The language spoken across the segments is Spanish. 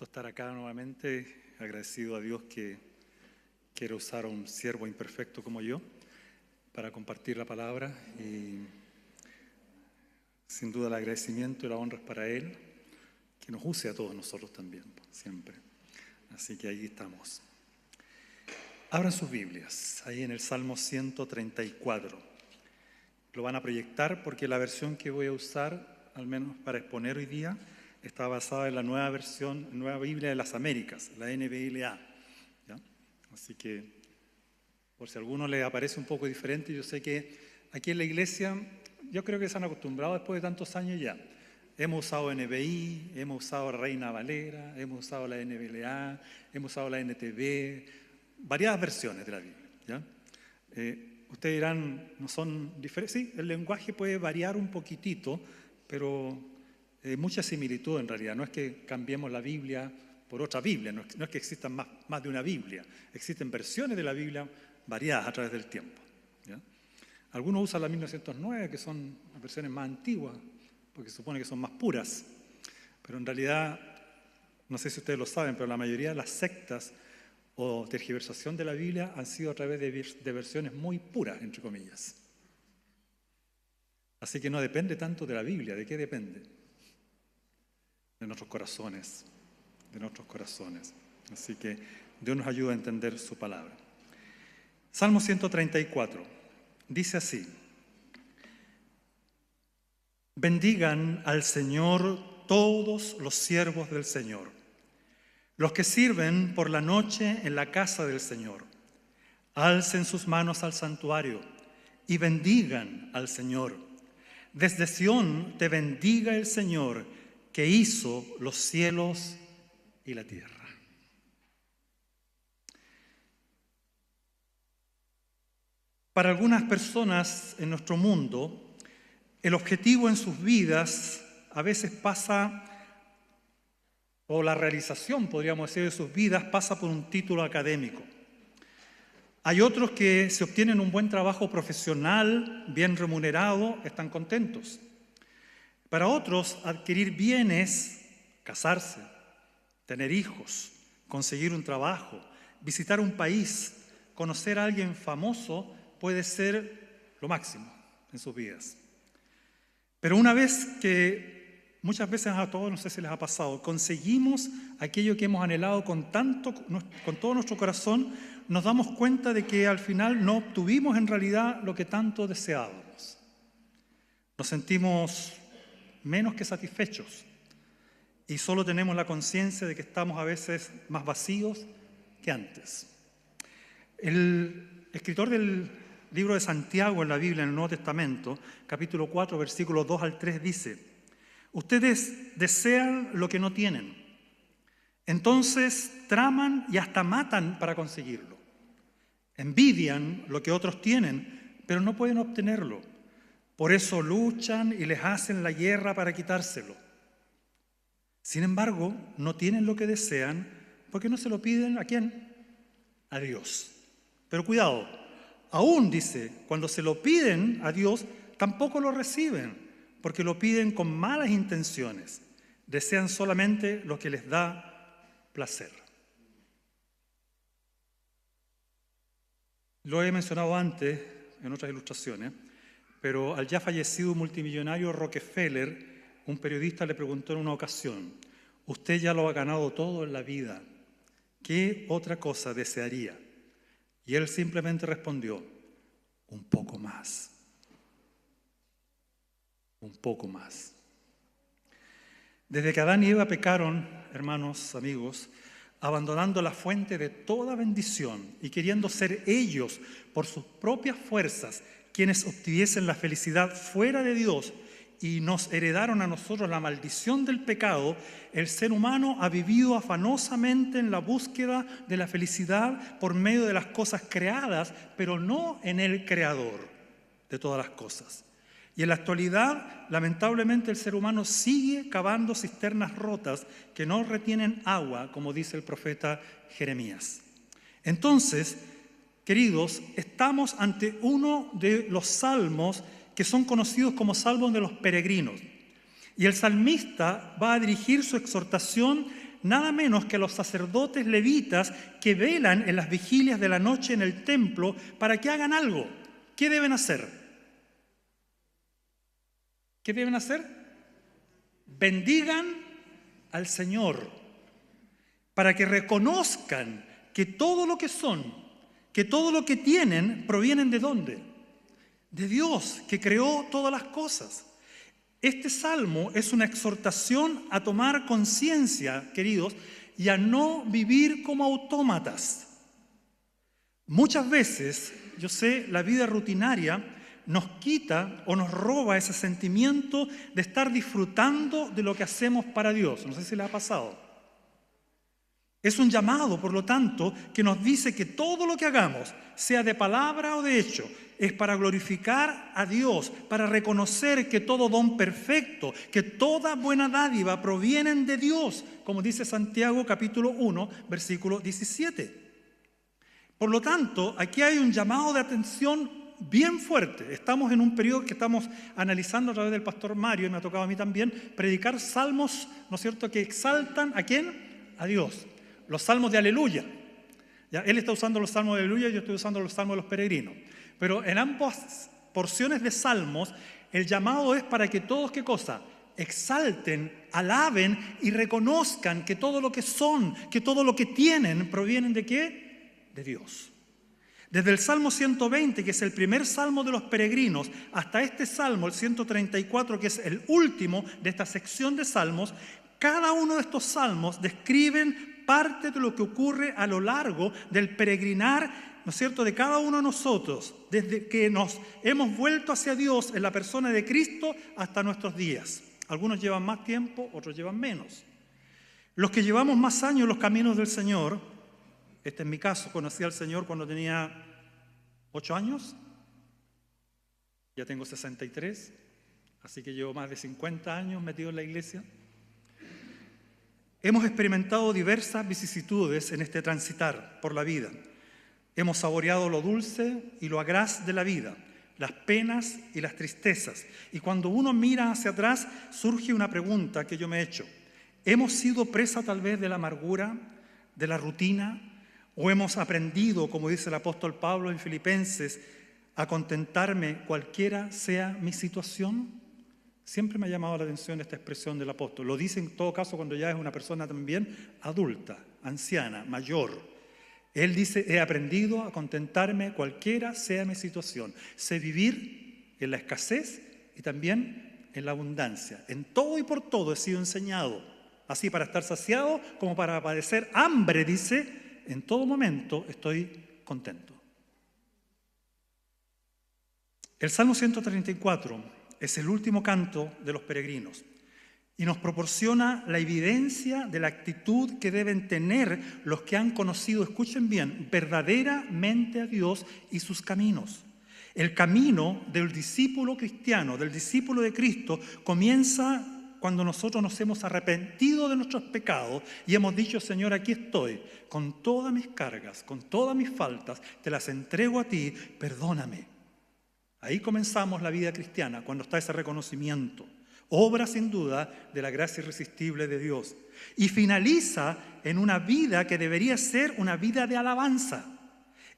gusto estar acá nuevamente, agradecido a Dios que quiere usar a un siervo imperfecto como yo para compartir la palabra, y sin duda el agradecimiento y la honra es para Él, que nos use a todos nosotros también, siempre. Así que ahí estamos. Abran sus Biblias, ahí en el Salmo 134. Lo van a proyectar porque la versión que voy a usar, al menos para exponer hoy día, está basada en la nueva versión, Nueva Biblia de las Américas, la NBLA. ¿Ya? Así que, por si a alguno le aparece un poco diferente, yo sé que aquí en la iglesia, yo creo que se han acostumbrado después de tantos años ya. Hemos usado NBI, hemos usado Reina Valera, hemos usado la NBLA, hemos usado la NTV, variadas versiones de la Biblia. ¿Ya? Ustedes dirán, ¿no son diferentes? Sí, el lenguaje puede variar un poquitito, pero mucha similitud en realidad. No es que cambiemos la Biblia por otra Biblia, no es que existan más de una Biblia. Existen versiones de la Biblia variadas a través del tiempo. ¿Ya? Algunos usan la 1909, que son las versiones más antiguas, porque se supone que son más puras. Pero en realidad, no sé si ustedes lo saben, pero la mayoría de las sectas o tergiversación de la Biblia han sido a través de versiones muy puras, entre comillas. Así que no depende tanto de la Biblia. ¿De qué depende? De nuestros corazones, Así que Dios nos ayuda a entender su palabra. Salmo 134, dice así: bendigan al Señor todos los siervos del Señor, los que sirven por la noche en la casa del Señor. Alcen sus manos al santuario y bendigan al Señor. Desde Sión te bendiga el Señor, que hizo los cielos y la tierra. Para algunas personas en nuestro mundo, el objetivo en sus vidas a veces pasa, o la realización, podríamos decir, de sus vidas pasa por un título académico. Hay otros que si obtienen un buen trabajo profesional, bien remunerado, están contentos. Para otros, adquirir bienes, casarse, tener hijos, conseguir un trabajo, visitar un país, conocer a alguien famoso puede ser lo máximo en sus vidas. Pero una vez que, muchas veces a todos, no sé si les ha pasado, conseguimos aquello que hemos anhelado con todo nuestro corazón, nos damos cuenta de que al final no obtuvimos en realidad lo que tanto deseábamos. Nos sentimos menos que satisfechos y solo tenemos la conciencia de que estamos a veces más vacíos que antes. El escritor del libro de Santiago en la Biblia, en el Nuevo Testamento, capítulo 4, versículos 2 al 3, dice: ustedes desean lo que no tienen, entonces traman y hasta matan para conseguirlo. Envidian lo que otros tienen, pero no pueden obtenerlo. Por eso luchan y les hacen la guerra para quitárselo. Sin embargo, no tienen lo que desean porque no se lo piden ¿a quién? A Dios. Pero cuidado, aún dice, cuando se lo piden a Dios, tampoco lo reciben porque lo piden con malas intenciones. Desean solamente lo que les da placer. Lo he mencionado antes en otras ilustraciones, pero al ya fallecido multimillonario Rockefeller, un periodista le preguntó en una ocasión: usted ya lo ha ganado todo en la vida, ¿qué otra cosa desearía? Y él simplemente respondió: un poco más. Un poco más. Desde que Adán y Eva pecaron, hermanos, amigos, abandonando la fuente de toda bendición y queriendo ser ellos, por sus propias fuerzas, quienes obtuviesen la felicidad fuera de Dios y nos heredaron a nosotros la maldición del pecado, el ser humano ha vivido afanosamente en la búsqueda de la felicidad por medio de las cosas creadas, pero no en el Creador de todas las cosas. Y en la actualidad, lamentablemente, el ser humano sigue cavando cisternas rotas que no retienen agua, como dice el profeta Jeremías. Entonces, queridos, estamos ante uno de los salmos que son conocidos como salmos de los peregrinos. Y el salmista va a dirigir su exhortación nada menos que a los sacerdotes levitas que velan en las vigilias de la noche en el templo para que hagan algo. ¿Qué deben hacer? ¿Qué deben hacer? Bendigan al Señor, para que reconozcan que todo lo que son, que todo lo que tienen, provienen ¿de dónde? De Dios, que creó todas las cosas. Este salmo es una exhortación a tomar conciencia, queridos, y a no vivir como autómatas. Muchas veces, yo sé, la vida rutinaria nos quita o nos roba ese sentimiento de estar disfrutando de lo que hacemos para Dios. No sé si les ha pasado. Es un llamado, por lo tanto, que nos dice que todo lo que hagamos, sea de palabra o de hecho, es para glorificar a Dios, para reconocer que todo don perfecto, que toda buena dádiva provienen de Dios, como dice Santiago capítulo 1, versículo 17. Por lo tanto, aquí hay un llamado de atención bien fuerte. Estamos en un periodo que estamos analizando a través del pastor Mario, y me ha tocado a mí también, predicar salmos, ¿no es cierto?, que exaltan ¿a quién? A Dios. Los salmos de aleluya. Ya, él está usando los salmos de aleluya y yo estoy usando los salmos de los peregrinos. Pero en ambas porciones de salmos, el llamado es para que todos, ¿qué cosa? Exalten, alaben y reconozcan que todo lo que son, que todo lo que tienen, provienen ¿de qué? De Dios. Desde el Salmo 120, que es el primer salmo de los peregrinos, hasta este salmo, el 134, que es el último de esta sección de salmos, cada uno de estos salmos describen parte de lo que ocurre a lo largo del peregrinar, ¿no es cierto?, de cada uno de nosotros, desde que nos hemos vuelto hacia Dios en la persona de Cristo hasta nuestros días. Algunos llevan más tiempo, otros llevan menos. Los que llevamos más años en los caminos del Señor, este es mi caso, conocí al Señor cuando tenía 8 años, ya tengo 63, así que llevo más de 50 años metido en la iglesia. Hemos experimentado diversas vicisitudes en este transitar por la vida. Hemos saboreado lo dulce y lo agraz de la vida, las penas y las tristezas. Y cuando uno mira hacia atrás, surge una pregunta que yo me he hecho. ¿Hemos sido presa tal vez de la amargura, de la rutina? ¿O hemos aprendido, como dice el apóstol Pablo en Filipenses, a contentarme cualquiera sea mi situación? Siempre me ha llamado la atención esta expresión del apóstol. Lo dice en todo caso cuando ya es una persona también adulta, anciana, mayor. Él dice, he aprendido a contentarme cualquiera sea mi situación. Sé vivir en la escasez y también en la abundancia. En todo y por todo he sido enseñado. Así para estar saciado como para padecer hambre, dice, en todo momento estoy contento. El Salmo 134 es el último canto de los peregrinos y nos proporciona la evidencia de la actitud que deben tener los que han conocido, escuchen bien, verdaderamente a Dios y sus caminos. El camino del discípulo cristiano, del discípulo de Cristo, comienza cuando nosotros nos hemos arrepentido de nuestros pecados y hemos dicho, Señor, aquí estoy, con todas mis cargas, con todas mis faltas, te las entrego a ti, perdóname. Ahí comenzamos la vida cristiana, cuando está ese reconocimiento. Obra sin duda de la gracia irresistible de Dios. Y finaliza en una vida que debería ser una vida de alabanza.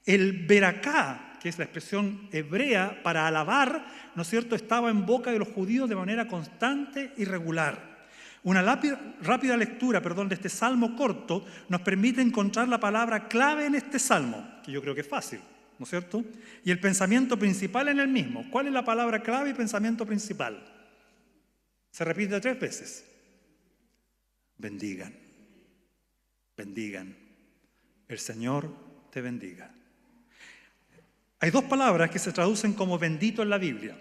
El beracá, que es la expresión hebrea para alabar, ¿no es cierto?, estaba en boca de los judíos de manera constante y regular. Una rápida lectura, de este salmo corto nos permite encontrar la palabra clave en este salmo, que yo creo que es fácil, ¿no es cierto? Y el pensamiento principal en el mismo. ¿Cuál es la palabra clave y pensamiento principal? Se repite 3 veces. Bendigan. Bendigan. El Señor te bendiga. Hay 2 palabras que se traducen como bendito en la Biblia.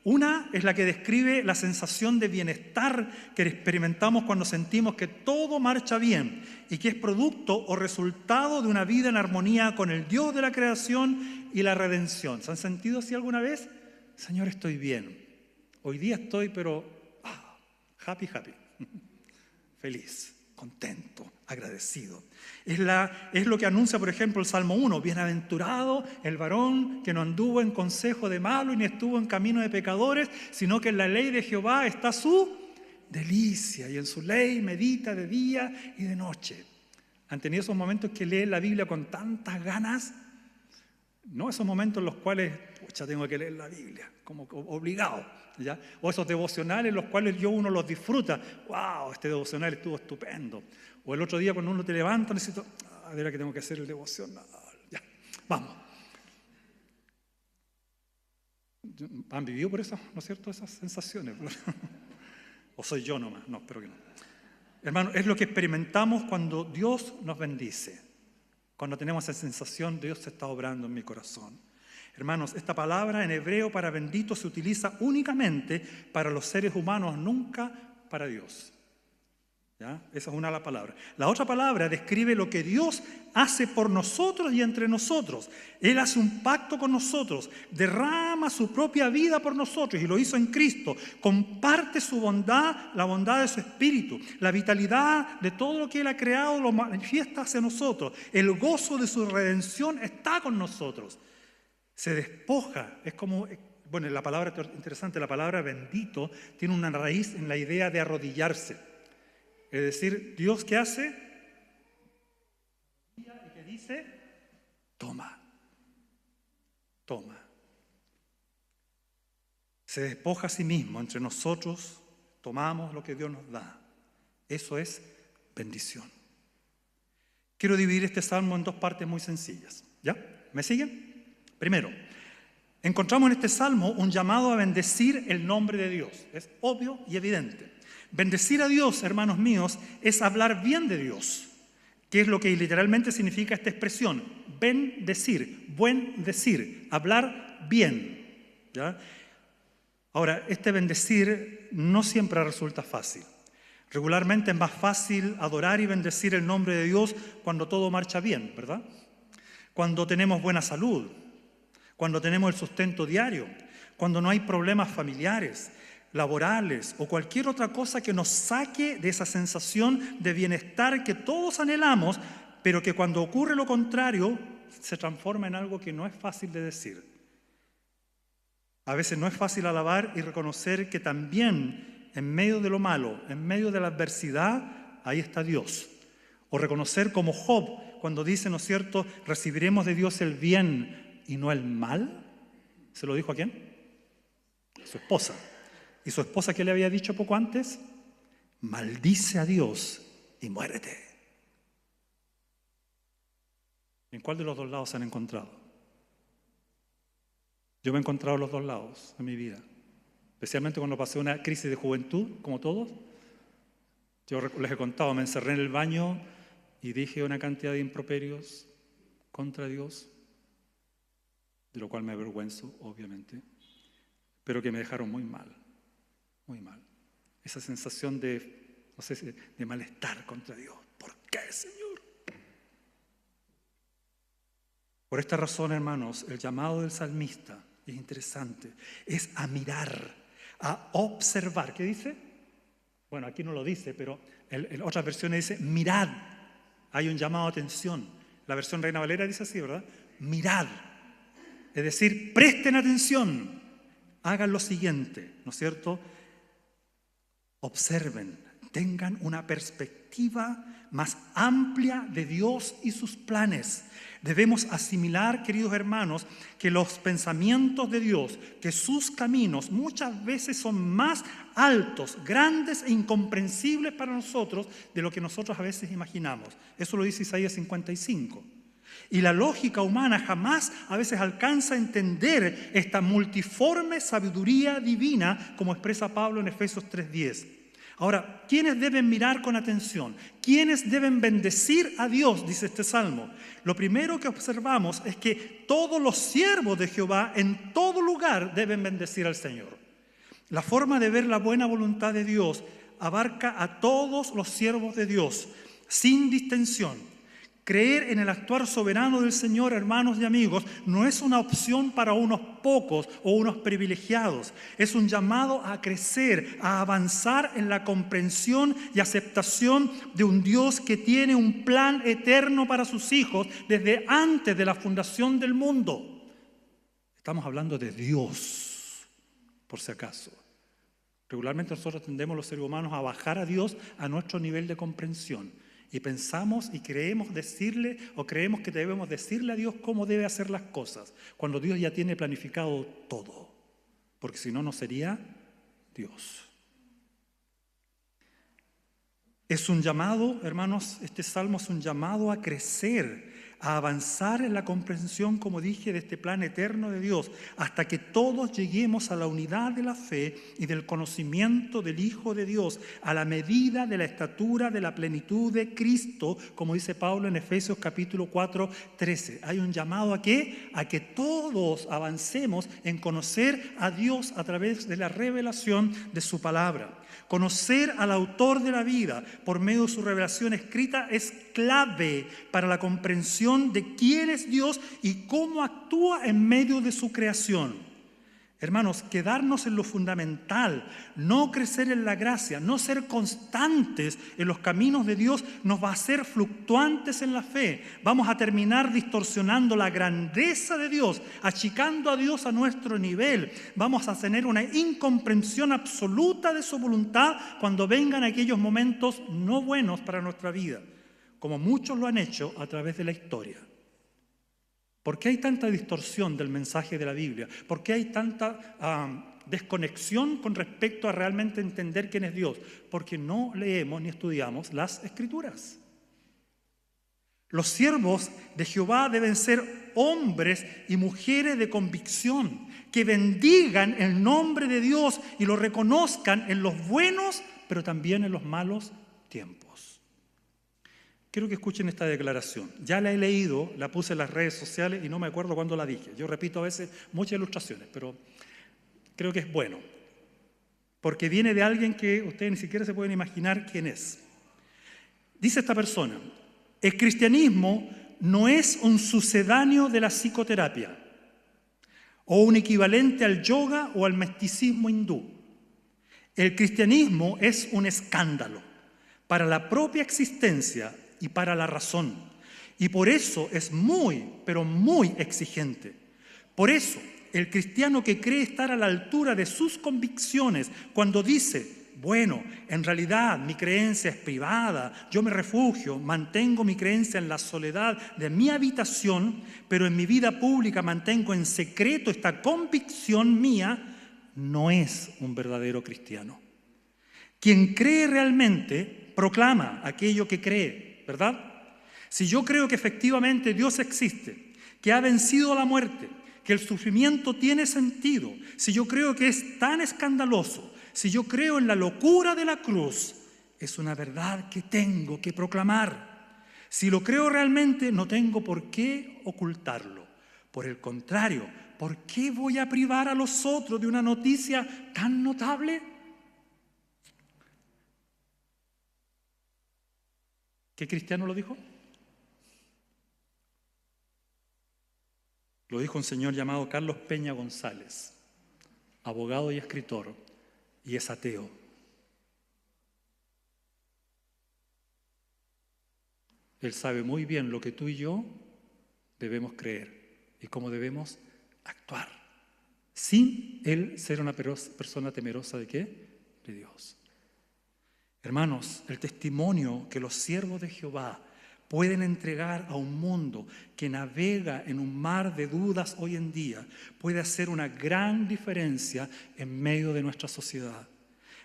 Una es la que describe la sensación de bienestar que experimentamos cuando sentimos que todo marcha bien y que es producto o resultado de una vida en armonía con el Dios de la creación y la redención. ¿Se han sentido así alguna vez? Señor, estoy bien. Hoy día estoy, pero happy, feliz, contento, agradecido. Es lo que anuncia, por ejemplo, el Salmo 1. Bienaventurado el varón que no anduvo en consejo de malo y ni estuvo en camino de pecadores, sino que en la ley de Jehová está su delicia, y en su ley medita de día y de noche. ¿Han tenido esos momentos que leen la Biblia con tantas ganas? No esos momentos en los cuales, pucha, tengo que leer la Biblia, como obligado, ¿ya? O esos devocionales en los cuales uno los disfruta. ¡Wow! Este devocional estuvo estupendo. O el otro día cuando uno te levanta, necesito, a ver, que tengo que hacer el devocional. Ya, vamos. ¿Han vivido por eso, no es cierto, esas sensaciones? ¿O soy yo nomás? No, espero que no. Hermano, es lo que experimentamos cuando Dios nos bendice. Cuando tenemos esa sensación, Dios se está obrando en mi corazón. Hermanos, esta palabra en hebreo para bendito se utiliza únicamente para los seres humanos, nunca para Dios. ¿Ya? Esa es una de las palabras. La otra palabra describe lo que Dios hace por nosotros y entre nosotros. Él hace un pacto con nosotros, derrama su propia vida por nosotros y lo hizo en Cristo. Comparte su bondad, la bondad de su espíritu, la vitalidad de todo lo que Él ha creado lo manifiesta hacia nosotros. El gozo de su redención está con nosotros. Se despoja, es como, bueno, la palabra interesante, la palabra bendito tiene una raíz en la idea de arrodillarse. Es decir, Dios, ¿qué hace? Y que dice, toma, toma. Se despoja a sí mismo, entre nosotros tomamos lo que Dios nos da. Eso es bendición. Quiero dividir este salmo en dos partes muy sencillas. ¿Ya? ¿Me siguen? Primero, encontramos en este salmo un llamado a bendecir el nombre de Dios. Es obvio y evidente. Bendecir a Dios, hermanos míos, es hablar bien de Dios, que es lo que literalmente significa esta expresión. Bendecir, buen decir, hablar bien. ¿Ya? Ahora, este bendecir no siempre resulta fácil. Regularmente es más fácil adorar y bendecir el nombre de Dios cuando todo marcha bien, ¿verdad? Cuando tenemos buena salud, cuando tenemos el sustento diario, cuando no hay problemas familiares, laborales o cualquier otra cosa que nos saque de esa sensación de bienestar que todos anhelamos, pero que cuando ocurre lo contrario se transforma en algo que no es fácil de decir. A veces no es fácil alabar y reconocer que también en medio de lo malo, en medio de la adversidad, ahí está Dios. O reconocer como Job cuando dice, ¿no es cierto?, recibiremos de Dios el bien y no el mal. ¿Se lo dijo a quién? A su esposa. ¿Y su esposa qué le había dicho poco antes? Maldice a Dios y muérete. ¿En cuál de los dos lados se han encontrado? Yo me he encontrado en los dos lados en mi vida. Especialmente cuando pasé una crisis de juventud, como todos. Yo les he contado, me encerré en el baño y dije una cantidad de improperios contra Dios, de lo cual me avergüenzo, obviamente, pero que me dejaron muy mal. Muy mal. Esa sensación de, no sé, de malestar contra Dios. ¿Por qué, Señor? Por esta razón, hermanos, el llamado del salmista es interesante. Es a mirar, a observar. ¿Qué dice? Bueno, aquí no lo dice, pero en otras versiones dice mirad. Hay un llamado a atención. La versión Reina Valera dice así, ¿verdad? Mirad. Es decir, presten atención. Hagan lo siguiente, ¿no es cierto? Observen, tengan una perspectiva más amplia de Dios y sus planes. Debemos asimilar, queridos hermanos, que los pensamientos de Dios, que sus caminos muchas veces son más altos, grandes e incomprensibles para nosotros de lo que nosotros a veces imaginamos. Eso lo dice Isaías 55. Y la lógica humana jamás a veces alcanza a entender esta multiforme sabiduría divina, como expresa Pablo en Efesios 3:10. Ahora, ¿quiénes deben mirar con atención? ¿Quiénes deben bendecir a Dios? Dice este salmo. Lo primero que observamos es que todos los siervos de Jehová en todo lugar deben bendecir al Señor. La forma de ver la buena voluntad de Dios abarca a todos los siervos de Dios, sin distinción. Creer en el actuar soberano del Señor, hermanos y amigos, no es una opción para unos pocos o unos privilegiados. Es un llamado a crecer, a avanzar en la comprensión y aceptación de un Dios que tiene un plan eterno para sus hijos desde antes de la fundación del mundo. Estamos hablando de Dios, por si acaso. Regularmente nosotros tendemos los seres humanos a bajar a Dios a nuestro nivel de comprensión. Y pensamos y creemos decirle o creemos que debemos decirle a Dios cómo debe hacer las cosas, cuando Dios ya tiene planificado todo. Porque si no, no sería Dios. Es un llamado, hermanos, este salmo es un llamado a crecer, a avanzar en la comprensión, como dije, de este plan eterno de Dios, hasta que todos lleguemos a la unidad de la fe y del conocimiento del Hijo de Dios, a la medida de la estatura de la plenitud de Cristo, como dice Pablo en Efesios capítulo 4, 13. Hay un llamado ¿a qué? A que todos avancemos en conocer a Dios a través de la revelación de su palabra. Conocer al autor de la vida por medio de su revelación escrita es clave para la comprensión de quién es Dios y cómo actúa en medio de su creación. Hermanos, quedarnos en lo fundamental, no crecer en la gracia, no ser constantes en los caminos de Dios, nos va a hacer fluctuantes en la fe. Vamos a terminar distorsionando la grandeza de Dios, achicando a Dios a nuestro nivel. Vamos a tener una incomprensión absoluta de su voluntad cuando vengan aquellos momentos no buenos para nuestra vida, como muchos lo han hecho a través de la historia. ¿Por qué hay tanta distorsión del mensaje de la Biblia? ¿Por qué hay tanta desconexión con respecto a realmente entender quién es Dios? Porque no leemos ni estudiamos las Escrituras. Los siervos de Jehová deben ser hombres y mujeres de convicción, que bendigan el nombre de Dios y lo reconozcan en los buenos, pero también en los malos tiempos. Quiero que escuchen esta declaración. Ya la he leído, la puse en las redes sociales y no me acuerdo cuándo la dije. Yo repito a veces muchas ilustraciones, pero creo que es bueno. Porque viene de alguien que ustedes ni siquiera se pueden imaginar quién es. Dice esta persona: el cristianismo no es un sucedáneo de la psicoterapia o un equivalente al yoga o al misticismo hindú. El cristianismo es un escándalo para la propia existencia y para la razón. Y por eso es muy, pero muy exigente. Por eso, el cristiano que cree estar a la altura de sus convicciones, cuando dice, bueno, en realidad mi creencia es privada, yo me refugio, mantengo mi creencia en la soledad de mi habitación, pero en mi vida pública mantengo en secreto esta convicción mía, no es un verdadero cristiano. Quien cree realmente proclama aquello que cree, ¿verdad? Si yo creo que efectivamente Dios existe, que ha vencido la muerte, que el sufrimiento tiene sentido, si yo creo que es tan escandaloso, si yo creo en la locura de la cruz, es una verdad que tengo que proclamar. Si lo creo realmente, no tengo por qué ocultarlo. Por el contrario, ¿por qué voy a privar a los otros de una noticia tan notable? ¿Qué cristiano lo dijo? Lo dijo un señor llamado Carlos Peña González, abogado y escritor, y es ateo. Él sabe muy bien lo que tú y yo debemos creer y cómo debemos actuar, sin él ser una persona temerosa ¿de qué? De Dios. Hermanos, el testimonio que los siervos de Jehová pueden entregar a un mundo que navega en un mar de dudas hoy en día puede hacer una gran diferencia en medio de nuestra sociedad.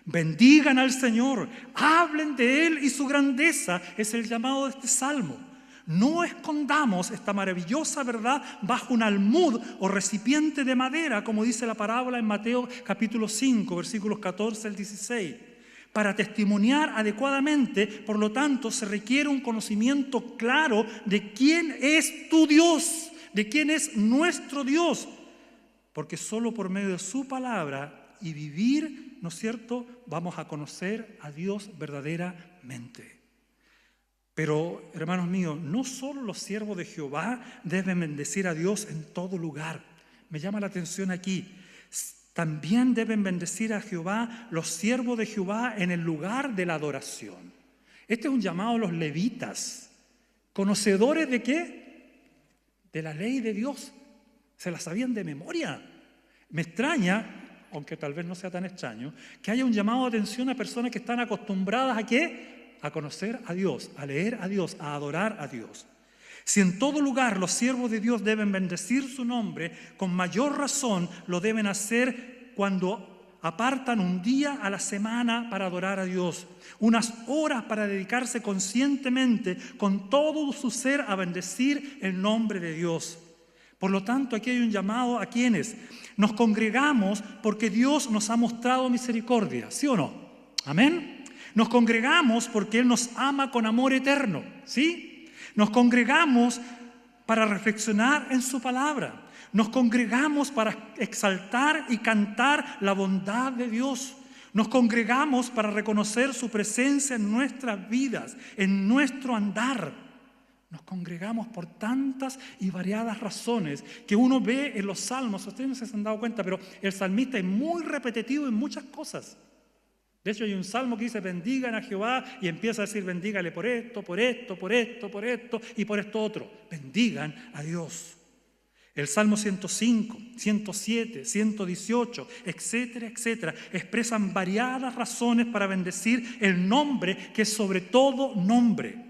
Bendigan al Señor, hablen de Él y su grandeza, es el llamado de este salmo. No escondamos esta maravillosa verdad bajo un almud o recipiente de madera, como dice la parábola en Mateo capítulo 5, versículos 14 al 16. Para testimoniar adecuadamente, por lo tanto, se requiere un conocimiento claro de quién es tu Dios, de quién es nuestro Dios, porque solo por medio de su palabra y vivir, ¿no es cierto?, vamos a conocer a Dios verdaderamente. Pero, hermanos míos, no solo los siervos de Jehová deben bendecir a Dios en todo lugar. Me llama la atención aquí. También deben bendecir a Jehová los siervos de Jehová en el lugar de la adoración. Este es un llamado a los levitas. ¿Conocedores de qué? De la ley de Dios. Se la sabían de memoria. Me extraña, aunque tal vez no sea tan extraño, que haya un llamado de atención a personas que están acostumbradas ¿a qué? A conocer a Dios, a leer a Dios, a adorar a Dios. Si en todo lugar los siervos de Dios deben bendecir su nombre, con mayor razón lo deben hacer cuando apartan un día a la semana para adorar a Dios, unas horas para dedicarse conscientemente con todo su ser a bendecir el nombre de Dios. Por lo tanto, aquí hay un llamado a quienes nos congregamos porque Dios nos ha mostrado misericordia, ¿sí o no? Amén. Nos congregamos porque Él nos ama con amor eterno, ¿sí? Nos congregamos para reflexionar en su palabra. Nos congregamos para exaltar y cantar la bondad de Dios. Nos congregamos para reconocer su presencia en nuestras vidas, en nuestro andar. Nos congregamos por tantas y variadas razones que uno ve en los salmos. Ustedes no se han dado cuenta, pero el salmista es muy repetitivo en muchas cosas. De hecho, hay un salmo que dice, bendigan a Jehová, y empieza a decir, bendígale por esto, por esto, por esto, por esto y por esto otro. Bendigan a Dios. El Salmo 105, 107, 118, etcétera, etcétera, expresan variadas razones para bendecir el nombre que es sobre todo nombre.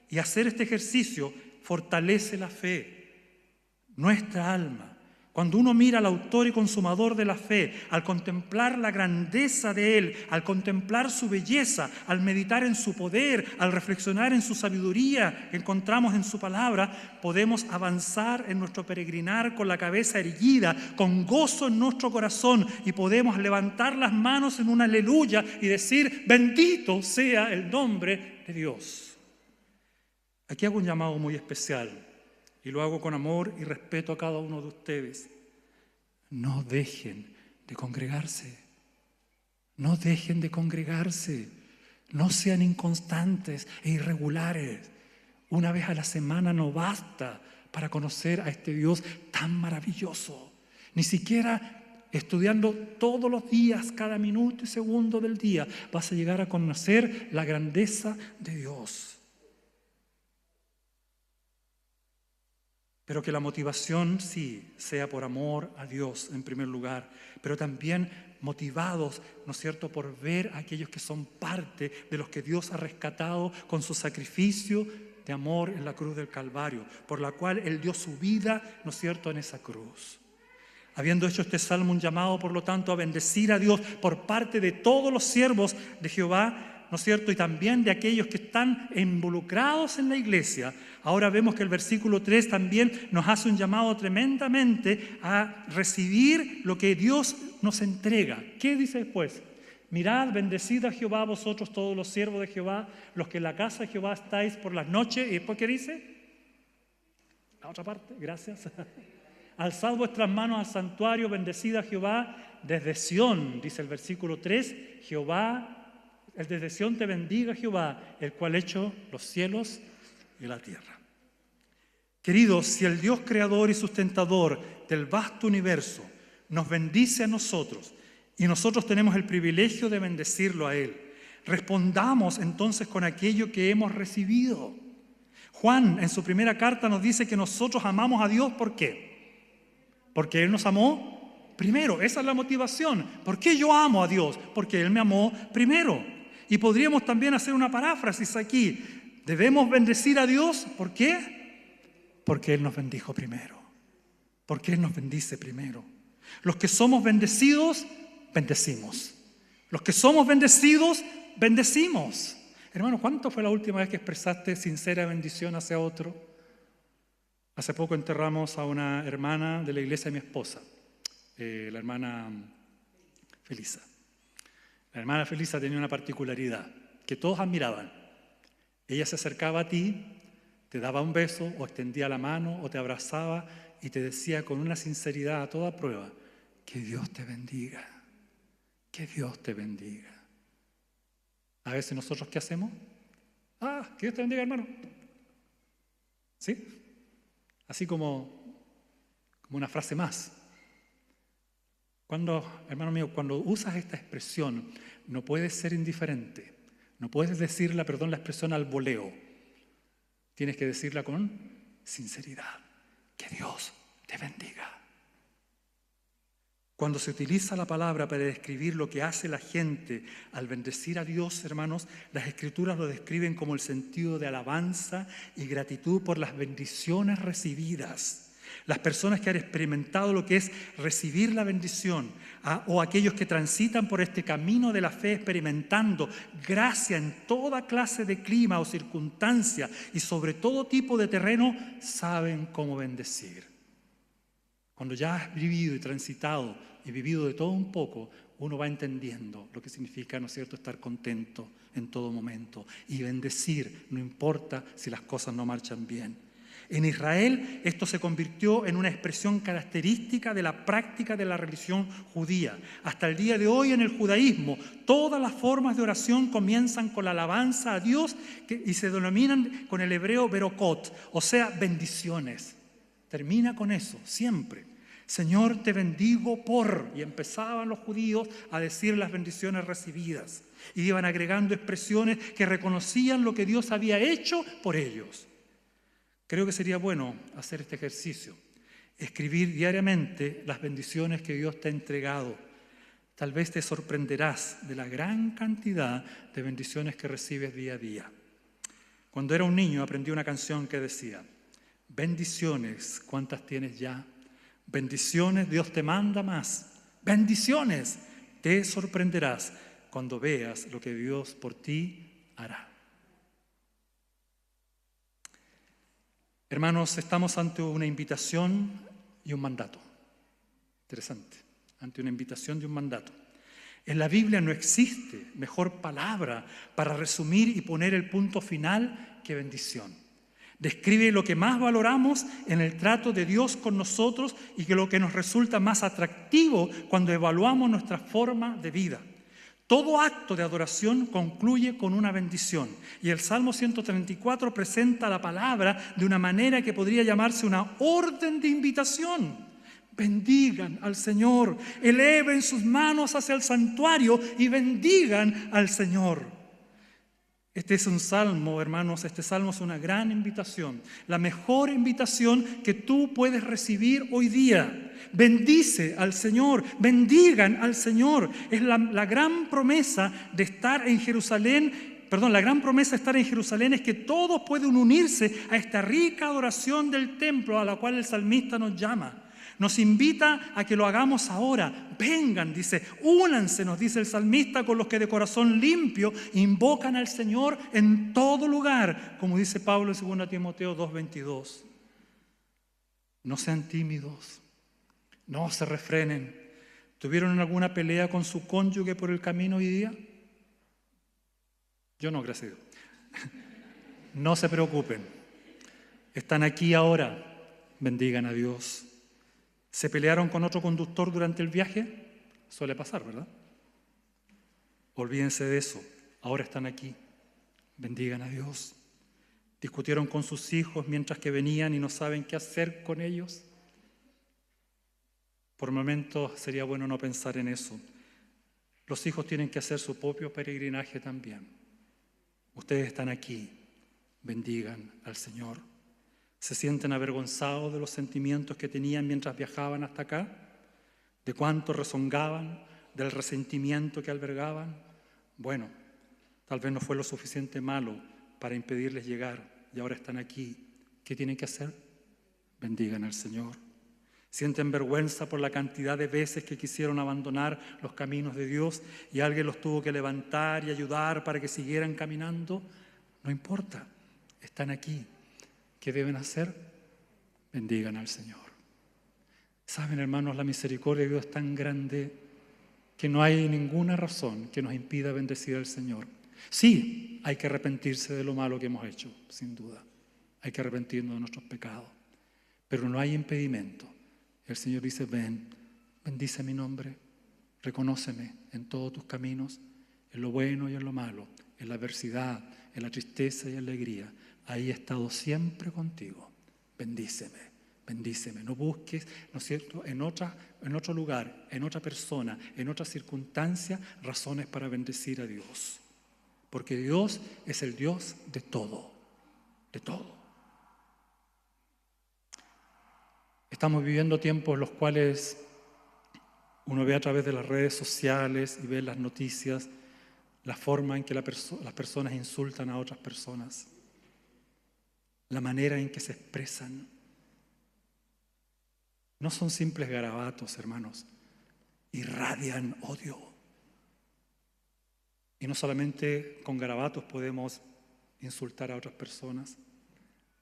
Y hacer este ejercicio fortalece la fe, nuestra alma. Cuando uno mira al autor y consumador de la fe, al contemplar la grandeza de Él, al contemplar su belleza, al meditar en su poder, al reflexionar en su sabiduría que encontramos en su palabra, podemos avanzar en nuestro peregrinar con la cabeza erguida, con gozo en nuestro corazón, y podemos levantar las manos en un aleluya y decir, bendito sea el nombre de Dios. Aquí hago un llamado muy especial. Y lo hago con amor y respeto a cada uno de ustedes. No dejen de congregarse. No dejen de congregarse. No sean inconstantes e irregulares. Una vez a la semana no basta para conocer a este Dios tan maravilloso. Ni siquiera estudiando todos los días, cada minuto y segundo del día, vas a llegar a conocer la grandeza de Dios. Pero que la motivación sí sea por amor a Dios en primer lugar, pero también motivados, ¿no es cierto?, por ver a aquellos que son parte de los que Dios ha rescatado con su sacrificio de amor en la cruz del Calvario, por la cual Él dio su vida, ¿no es cierto?, en esa cruz. Habiendo hecho este salmo un llamado, por lo tanto, a bendecir a Dios por parte de todos los siervos de Jehová, ¿no es cierto?, y también de aquellos que están involucrados en la iglesia. Ahora vemos que el versículo 3 también nos hace un llamado tremendamente a recibir lo que Dios nos entrega. ¿Qué dice después? Mirad, bendecid a Jehová vosotros todos los siervos de Jehová, los que en la casa de Jehová estáis por las noches. ¿Y después qué dice? La otra parte, gracias. Alzad vuestras manos al santuario, bendecid a Jehová desde Sión, dice el versículo 3, Jehová, el desde Sión te bendiga Jehová, el cual ha hecho los cielos y la tierra. Queridos, si el Dios creador y sustentador del vasto universo nos bendice a nosotros y nosotros tenemos el privilegio de bendecirlo a Él, respondamos entonces con aquello que hemos recibido. Juan en su primera carta nos dice que nosotros amamos a Dios, ¿por qué? Porque Él nos amó primero, esa es la motivación. ¿Por qué yo amo a Dios? Porque Él me amó primero. Y podríamos también hacer una paráfrasis aquí. Debemos bendecir a Dios, ¿por qué? Porque Él nos bendijo primero. Porque Él nos bendice primero. Los que somos bendecidos, bendecimos. Los que somos bendecidos, bendecimos. Hermano, ¿cuánto fue la última vez que expresaste sincera bendición hacia otro? Hace poco enterramos a una hermana de la iglesia de mi esposa, la hermana Felisa. La hermana Felisa tenía una particularidad que todos admiraban. Ella se acercaba a ti, te daba un beso o extendía la mano o te abrazaba y te decía con una sinceridad a toda prueba, que Dios te bendiga, que Dios te bendiga. A veces nosotros, ¿qué hacemos? Que Dios te bendiga, hermano. ¿Sí? Así como una frase más. Hermano mío, cuando usas esta expresión, no puedes ser indiferente. No puedes decirla, perdón la expresión, al voleo. Tienes que decirla con sinceridad. Que Dios te bendiga. Cuando se utiliza la palabra para describir lo que hace la gente al bendecir a Dios, hermanos, las Escrituras lo describen como el sentido de alabanza y gratitud por las bendiciones recibidas. Las personas que han experimentado lo que es recibir la bendición, o aquellos que transitan por este camino de la fe experimentando gracia en toda clase de clima o circunstancia y sobre todo tipo de terreno, saben cómo bendecir. Cuando ya has vivido y transitado y vivido de todo un poco, uno va entendiendo lo que significa, ¿no es cierto?, estar contento en todo momento y bendecir, no importa si las cosas no marchan bien. En Israel esto se convirtió en una expresión característica de la práctica de la religión judía. Hasta el día de hoy en el judaísmo, todas las formas de oración comienzan con la alabanza a Dios y se denominan con el hebreo berokot, o sea, bendiciones. Termina con eso, siempre. Señor, te bendigo por... Y empezaban los judíos a decir las bendiciones recibidas. Y iban agregando expresiones que reconocían lo que Dios había hecho por ellos. Creo que sería bueno hacer este ejercicio. Escribir diariamente las bendiciones que Dios te ha entregado. Tal vez te sorprenderás de la gran cantidad de bendiciones que recibes día a día. Cuando era un niño aprendí una canción que decía: bendiciones, ¿cuántas tienes ya? Bendiciones, Dios te manda más. Bendiciones, te sorprenderás cuando veas lo que Dios por ti hará. Hermanos, estamos ante una invitación y un mandato. Interesante, ante una invitación y un mandato. En la Biblia no existe mejor palabra para resumir y poner el punto final que bendición. Describe lo que más valoramos en el trato de Dios con nosotros y que lo que nos resulta más atractivo cuando evaluamos nuestra forma de vida. Todo acto de adoración concluye con una bendición. Y el Salmo 134 presenta la palabra de una manera que podría llamarse una orden de invitación. Bendigan al Señor, eleven sus manos hacia el santuario y bendigan al Señor. Este es un salmo, hermanos, este salmo es una gran invitación, la mejor invitación que tú puedes recibir hoy día. Bendice al Señor, bendigan al Señor. Es la gran promesa de estar en Jerusalén. La gran promesa de estar en Jerusalén es que todos pueden unirse a esta rica adoración del templo a la cual el salmista nos llama. Nos invita a que lo hagamos ahora. Vengan, dice, únanse, nos dice el salmista, con los que de corazón limpio invocan al Señor en todo lugar, como dice Pablo en 2 Timoteo 2:22. No sean tímidos, no se refrenen. ¿Tuvieron alguna pelea con su cónyuge por el camino hoy día? Yo no, gracias a Dios. No se preocupen. Están aquí ahora. Bendigan a Dios. ¿Se pelearon con otro conductor durante el viaje? Suele pasar, ¿verdad? Olvídense de eso. Ahora están aquí. Bendigan a Dios. ¿Discutieron con sus hijos mientras que venían y no saben qué hacer con ellos? Por momentos sería bueno no pensar en eso. Los hijos tienen que hacer su propio peregrinaje también. Ustedes están aquí. Bendigan al Señor. ¿Se sienten avergonzados de los sentimientos que tenían mientras viajaban hasta acá? ¿De cuánto rezongaban? ¿Del resentimiento que albergaban? Bueno, tal vez no fue lo suficiente malo para impedirles llegar y ahora están aquí. ¿Qué tienen que hacer? Bendigan al Señor. ¿Sienten vergüenza por la cantidad de veces que quisieron abandonar los caminos de Dios y alguien los tuvo que levantar y ayudar para que siguieran caminando? No importa, están aquí. ¿Qué deben hacer? Bendigan al Señor. Saben, hermanos, la misericordia de Dios es tan grande que no hay ninguna razón que nos impida bendecir al Señor. Sí, hay que arrepentirse de lo malo que hemos hecho, sin duda. Hay que arrepentirnos de nuestros pecados. Pero no hay impedimento. El Señor dice: ven, bendice mi nombre, reconóceme en todos tus caminos, en lo bueno y en lo malo, en la adversidad, en la tristeza y en la alegría. Ahí he estado siempre contigo. Bendíceme, bendíceme. No busques, ¿no es cierto?, en otro lugar, en otra persona, en otra circunstancia, razones para bendecir a Dios. Porque Dios es el Dios de todo, de todo. Estamos viviendo tiempos en los cuales Uno ve a través de las redes sociales y ve las noticias la forma en que las personas insultan a otras personas, la manera en que se expresan. No son simples garabatos, hermanos, irradian odio. Y no solamente con garabatos podemos insultar a otras personas,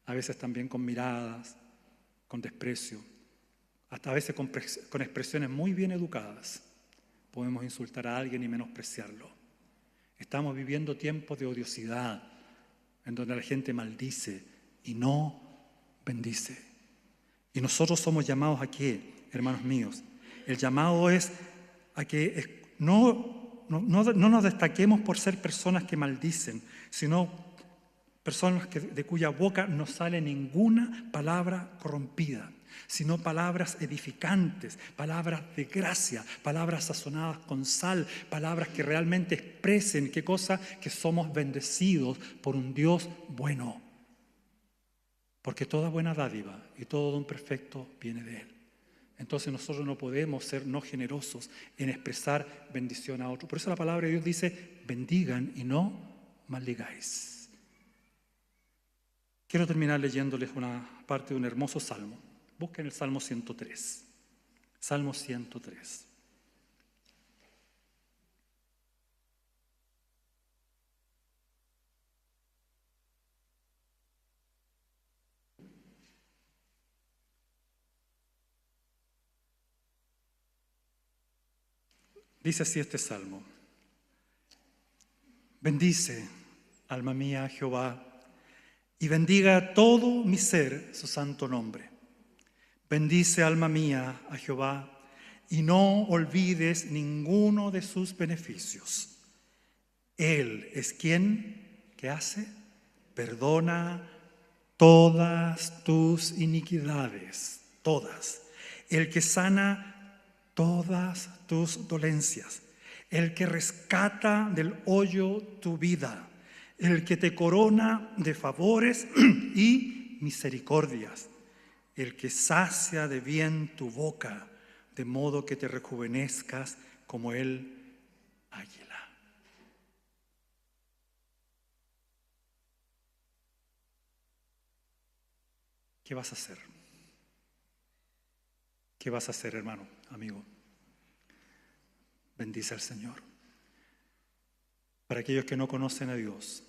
a veces también con miradas, con desprecio, hasta a veces con expresiones muy bien educadas. Podemos insultar a alguien y menospreciarlo. Estamos viviendo tiempos de odiosidad, en donde la gente maldice y no bendice. Y nosotros somos llamados a qué, hermanos míos. El llamado es a que no nos destaquemos por ser personas que maldicen, sino personas de cuya boca no sale ninguna palabra corrompida, sino palabras edificantes, palabras de gracia, palabras sazonadas con sal, palabras que realmente expresen qué cosa, que somos bendecidos por un Dios bueno. Porque toda buena dádiva y todo don perfecto viene de Él. Entonces nosotros no podemos ser no generosos en expresar bendición a otro. Por eso la palabra de Dios dice, bendigan y no maldigáis. Quiero terminar leyéndoles una parte de un hermoso salmo. Busquen el Salmo 103. Salmo 103. Dice así este salmo: bendice, alma mía, a Jehová, y bendiga todo mi ser su santo nombre. Bendice, alma mía, a Jehová, y no olvides ninguno de sus beneficios. Él es quien, ¿qué hace? Perdona todas tus iniquidades, todas. El que sana todas tus dolencias, el que rescata del hoyo tu vida, el que te corona de favores y misericordias, el que sacia de bien tu boca, de modo que te rejuvenezcas como el águila. ¿Qué vas a hacer? ¿Qué vas a hacer, hermano, amigo? Bendice al Señor. Para aquellos que no conocen a Dios,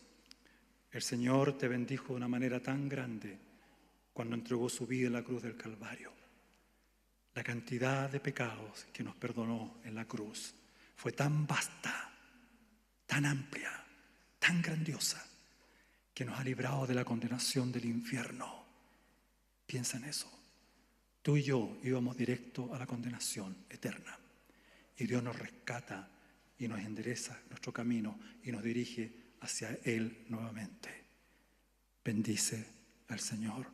el Señor te bendijo de una manera tan grande cuando entregó su vida en la cruz del Calvario. La cantidad de pecados que nos perdonó en la cruz fue tan vasta, tan amplia, tan grandiosa, que nos ha librado de la condenación del infierno. Piensa en eso. Tú y yo íbamos directo a la condenación eterna. Y Dios nos rescata y nos endereza nuestro camino y nos dirige hacia Él nuevamente. Bendice al Señor,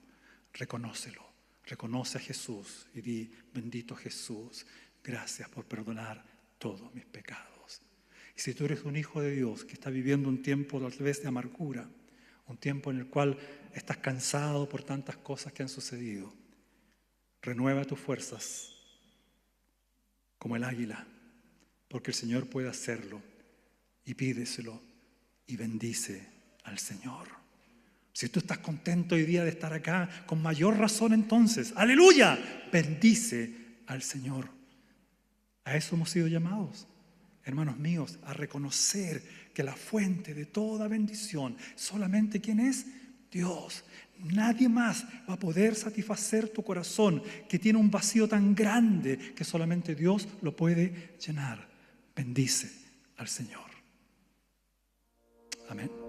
reconócelo, reconoce a Jesús y di: bendito Jesús, gracias por perdonar todos mis pecados. Y si tú eres un hijo de Dios que está viviendo un tiempo tal vez de amargura, un tiempo en el cual estás cansado por tantas cosas que han sucedido, renueva tus fuerzas como el águila, porque el Señor puede hacerlo, y pídeselo y bendice al Señor. Si tú estás contento hoy día de estar acá, con mayor razón entonces, ¡aleluya!, bendice al Señor. A eso hemos sido llamados, hermanos míos, a reconocer que la fuente de toda bendición, solamente ¿quién es? Dios. Nadie más va a poder satisfacer tu corazón, que tiene un vacío tan grande que solamente Dios lo puede llenar. Bendice al Señor. Amén.